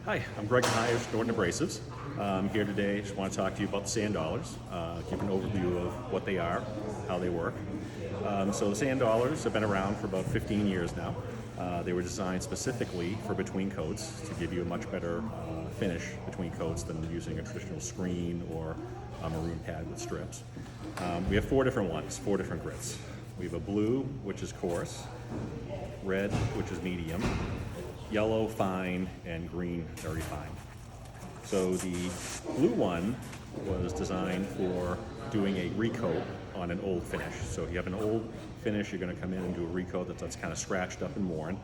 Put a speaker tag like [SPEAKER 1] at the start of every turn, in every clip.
[SPEAKER 1] Hi, I'm Greg Myers, Norton Abrasives. I'm here today. Just want to talk to you about the sanddolars, give an overview of what they are, how they work. So the sanddolars have been around for about 15 years now. They were designed specifically for between coats to give you a much better finish between coats than using a traditional screen or a maroon pad with strips. We have four different ones, four different grits. We have a blue, which is coarse, red, which is medium, yellow fine, and green very fine. So the blue one was designed for doing a recoat on an old finish. So if you have an old finish, you're going to come in and do a recoat that's kind of scratched up and worn.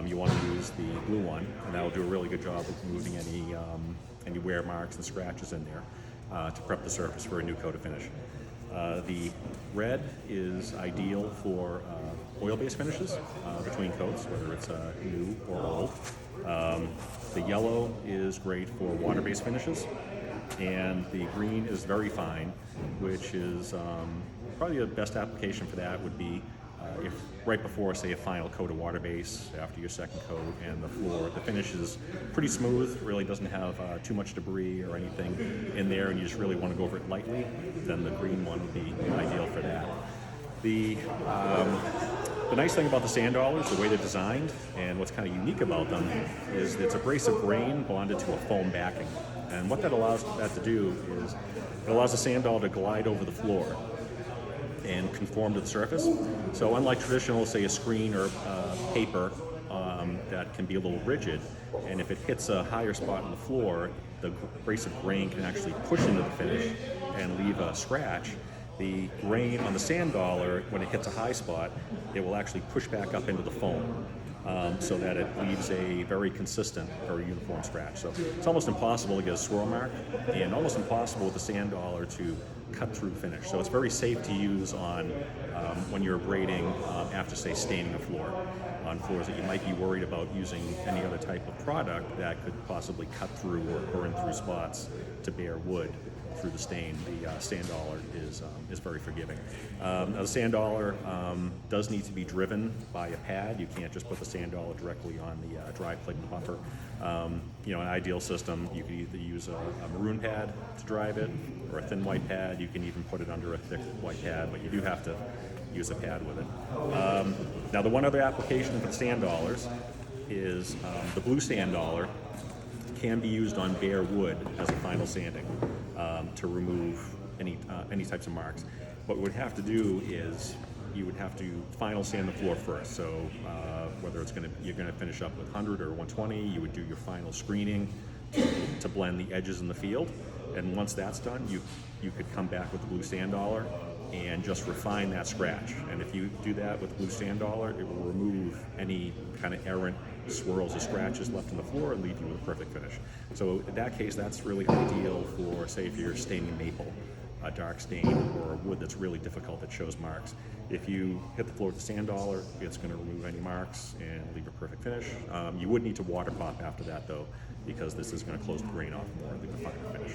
[SPEAKER 1] You want to use the blue one, and that will do a really good job of removing any wear marks and scratches in there to prep the surface for a new coat of finish. The red is ideal for oil-based finishes between coats, whether it's new or old. The yellow is great for water-based finishes, and the green is very fine, which is probably the best application for that would be if right before, say, a final coat of water base, after your second coat, and the finish is pretty smooth, really doesn't have too much debris or anything in there, and you just really want to go over it lightly, then the green one would be ideal for that. The nice thing about the sanddolars, the way they're designed, and what's kind of unique about them, is it's abrasive grain bonded to a foam backing. And what that allows that to do is it allows the sanddollar to glide over the floor and conform to the surface. So unlike traditional, say, a screen or paper that can be a little rigid, and if it hits a higher spot on the floor, the abrasive grain can actually push into the finish and leave a scratch. The grain on the sanddollar, when it hits a high spot, it will actually push back up into the foam so that it leaves a very consistent, very uniform scratch. So it's almost impossible to get a swirl mark, and almost impossible with the sanddollar to cut through finish. So it's very safe to use on when you're abrading after, say, staining a floor, on floors that you might be worried about using any other type of product that could possibly cut through or burn through spots to bare wood through the stain. The sanddollar is very forgiving. Now the sanddollar does need to be driven by a pad. You can't just put the sanddollar directly on the dry plate and buffer. An ideal system, you could either use a maroon pad to drive it, or a thin white pad. You can even put it under a thick white pad, but you do have to use a pad with it. Now the one other application for the sanddolars is the blue sanddollar can be used on bare wood as a final sanding to remove any types of marks. What we would have to do is you would have to final sand the floor first. So whether you're going to finish up with 100 or 120, you would do your final screening to blend the edges in the field. And once that's done, you could come back with the blue sanddollar and just refine that scratch. And if you do that with the blue sanddollar, it will remove any kind of errant swirls or scratches left on the floor and leave you with a perfect finish. So in that case, that's really ideal for, say, if you're staining maple, a dark stain, or wood that's really difficult that shows marks. If you hit the floor with the sanddollar, it's going to remove any marks and leave a perfect finish. You would need to water pop after that, though, because this is going to close the grain off more and leave a finer finish.